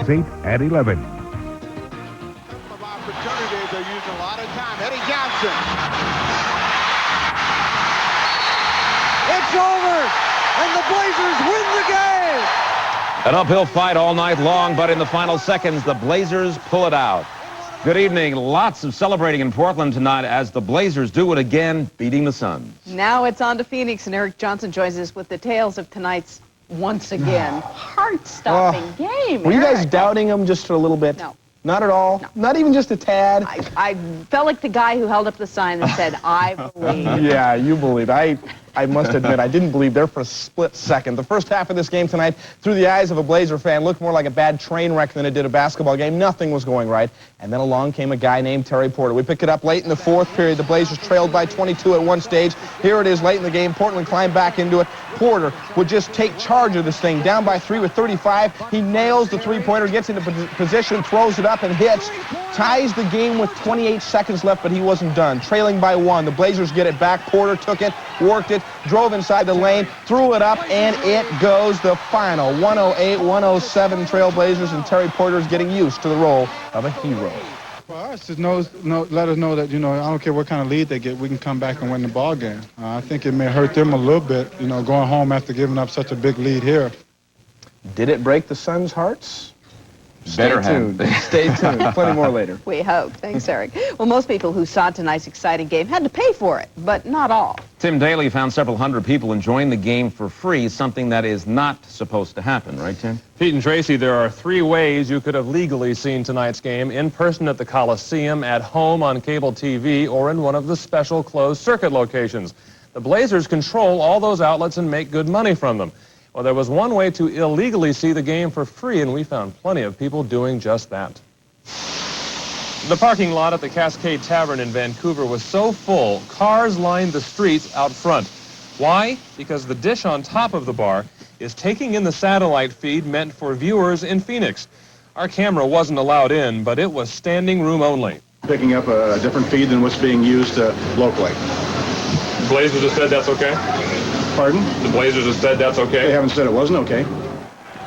8 at 11. Of opportunities, they're using a lot of time. Eddie Johnson. It's over, and the Blazers win the game. An uphill fight all night long, but in the final seconds, the Blazers pull it out. Good evening. Lots of celebrating in Portland tonight as the Blazers do it again, beating the Suns. Now it's on to Phoenix, and Eric Johnson joins us with details of tonight's, once again, heart-stopping game. Were you guys doubting them just a little bit? No. Not at all? No. Not even just a tad? I felt like the guy who held up the sign that said, I believe. Yeah, you believe. I must admit, I didn't believe there for a split second. The first half of this game tonight, through the eyes of a Blazer fan, looked more like a bad train wreck than it did a basketball game. Nothing was going right. And then along came a guy named Terry Porter. We picked it up late in the fourth period. The Blazers trailed by 22 at one stage. Here it is late in the game. Portland climbed back into it. Porter would just take charge of this thing. Down by 3 with 35. He nails the three-pointer, gets into position, throws it up and hits. Ties the game with 28 seconds left, but he wasn't done. Trailing by 1. The Blazers get it back. Porter took it, worked it, drove inside the lane, threw it up, and it goes. The final 108-107 Trailblazers, and Terry Porter is getting used to the role of a hero. For us, let us know that, I don't care what kind of lead they get, we can come back and win the ball game. I think it may hurt them a little bit, going home after giving up such a big lead here. Did it break the Suns' hearts? Better Stay tuned. Stay tuned. Plenty more later. We hope. Thanks, Eric. Well, most people who saw tonight's exciting game had to pay for it, but not all. Tim Daly found several hundred people enjoying the game for free, something that is not supposed to happen, right, Tim? Pete and Tracy, there are 3 ways you could have legally seen tonight's game: in person at the Coliseum, at home on cable TV, or in one of the special closed circuit locations. The Blazers control all those outlets and make good money from them. Well, there was one way to illegally see the game for free, and we found plenty of people doing just that. The parking lot at the Cascade Tavern in Vancouver was so full, cars lined the streets out front. Why? Because the dish on top of the bar is taking in the satellite feed meant for viewers in Phoenix. Our camera wasn't allowed in, but it was standing room only. Picking up a different feed than what's being used locally. Blazers have said that's okay? Pardon? The Blazers have said that's okay? They haven't said it wasn't okay.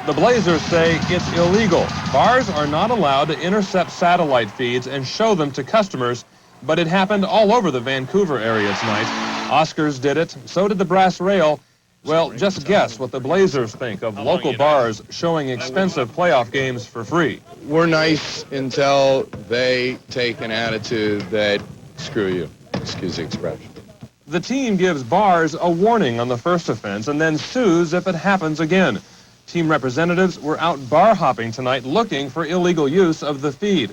The Blazers say it's illegal. Bars are not allowed to intercept satellite feeds and show them to customers, but it happened all over the Vancouver area tonight. Oscars did it, so did the Brass Rail. Well, just guess what the Blazers think of local bars showing expensive playoff games for free. We're nice until they take an attitude that, screw you, excuse the expression. The team gives bars a warning on the first offense and then sues if it happens again. Team representatives were out bar hopping tonight looking for illegal use of the feed.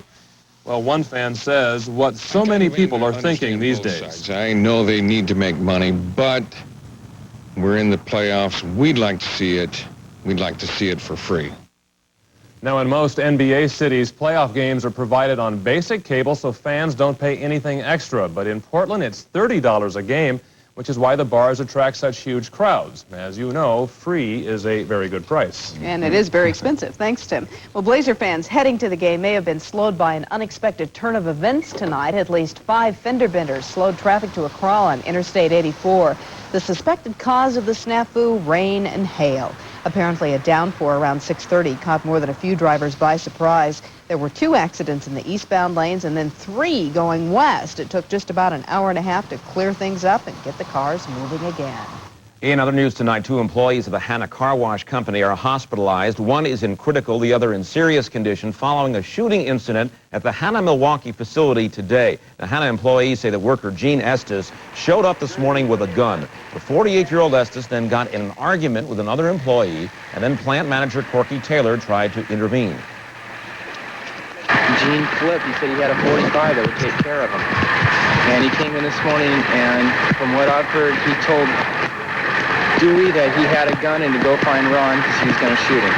Well, one fan says what so many people are thinking these days. I know they need to make money, but we're in the playoffs. We'd like to see it. We'd like to see it for free. Now, in most NBA cities, playoff games are provided on basic cable, so fans don't pay anything extra. But in Portland, it's $30 a game, which is why the bars attract such huge crowds. As you know, free is a very good price. And it is very expensive. Thanks, Tim. Well, Blazer fans heading to the game may have been slowed by an unexpected turn of events tonight. At least 5 fender benders slowed traffic to a crawl on Interstate 84. The suspected cause of the snafu, rain and hail. Apparently, a downpour around 6:30 caught more than a few drivers by surprise. There were 2 accidents in the eastbound lanes and then 3 going west. It took just about an hour and a half to clear things up and get the cars moving again. In other news tonight, 2 employees of the Hannah Car Wash Company are hospitalized. One is in critical, the other in serious condition following a shooting incident at the Hannah Milwaukee facility today. The Hannah employees say that worker Gene Estes showed up this morning with a gun. The 48-year-old Estes then got in an argument with another employee, and then plant manager Corky Taylor tried to intervene. Gene flipped. He said he had a 45 that would take care of him. And he came in this morning, and from what I've heard, he told Dewey that he had a gun and to go find Ron because he was going to shoot him.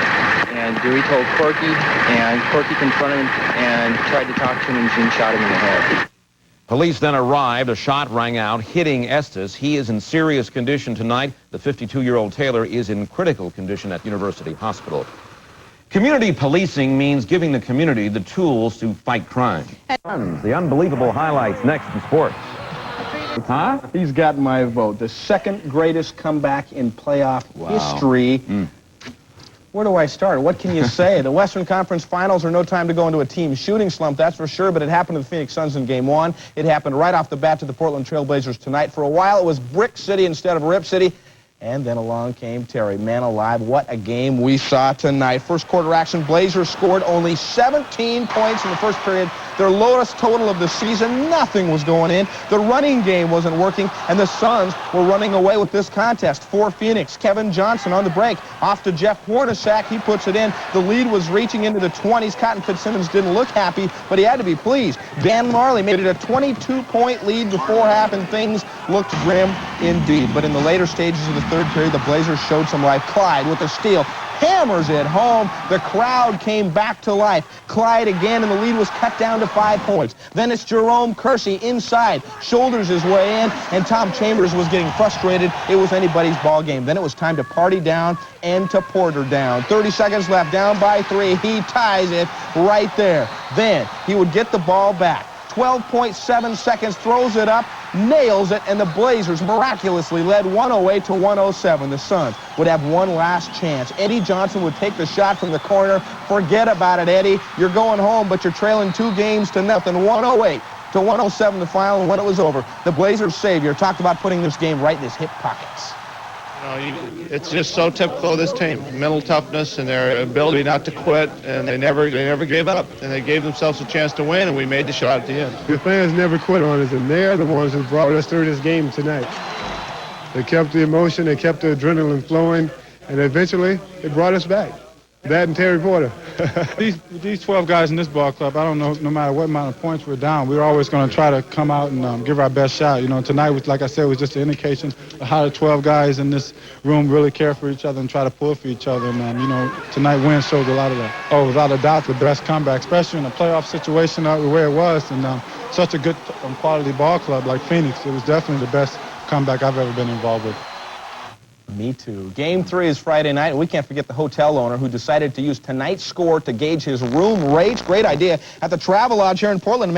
And Dewey told Corky, and Corky confronted him and tried to talk to him, and Gene shot him in the head. Police then arrived. A shot rang out, hitting Estes. He is in serious condition tonight. The 52-year-old Taylor is in critical condition at University Hospital. Community policing means giving the community the tools to fight crime. The unbelievable highlights next in sports. Huh? He's got my vote. The second greatest comeback in playoff history. Where do I start? What can you say? The Western Conference Finals are no time to go into a team shooting slump, that's for sure, but it happened to the Phoenix Suns in Game 1. It happened right off the bat to the Portland Trail Blazers tonight. For a while, it was Brick City instead of Rip City. And then along came Terry. Man alive, what a game we saw tonight. First quarter action, Blazers scored only 17 points in the first period. Their lowest total of the season. Nothing was going in. The running game wasn't working, and the Suns were running away with this contest. For Phoenix, Kevin Johnson on the break. Off to Jeff Hornacek. He puts it in. The lead was reaching into the 20s. Cotton Fitzsimmons didn't look happy, but he had to be pleased. Dan Marley made it a 22-point lead before half, and things looked grim indeed. But in the later stages of the third period, the Blazers showed some life. Clyde with a steal. Hammers it home. The crowd came back to life. Clyde again, and the lead was cut down to 5 points. Then it's Jerome Kersey inside, shoulders his way in, and Tom Chambers was getting frustrated. It was anybody's ball game. Then it was time to party down and to Porter down. 30 seconds left, down by 3. He ties it right there. Then he would get the ball back. 12.7 seconds, throws it up, nails it, and the Blazers miraculously led 108 to 107. The Suns would have one last chance. Eddie Johnson would take the shot from the corner. Forget about it, Eddie. You're going home, but you're trailing 2 games to nothing. 108 to 107 the final, and when it was over, the Blazers' savior talked about putting this game right in his hip pockets. It's just so typical of this team. Mental toughness and their ability not to quit, and they never gave up, and they gave themselves a chance to win, and we made the shot at the end. The fans never quit on us, and they're the ones who brought us through this game tonight. They kept the emotion, they kept the adrenaline flowing, and eventually it brought us back. That and Terry Porter. These 12 guys in this ball club, I don't know, no matter what amount of points we're down, we're always going to try to come out and give our best shot. You know, tonight, was, like I said, was just an indication of how the 12 guys in this room really care for each other and try to pull for each other. And, you know, tonight win shows a lot of that. Oh, without a doubt, the best comeback, especially in a playoff situation where it was, and such a good quality ball club like Phoenix. It was definitely the best comeback I've ever been involved with. Me too. Game 3 is Friday night, and we can't forget the hotel owner who decided to use tonight's score to gauge his room rates. Great idea. At the Travelodge here in Portland,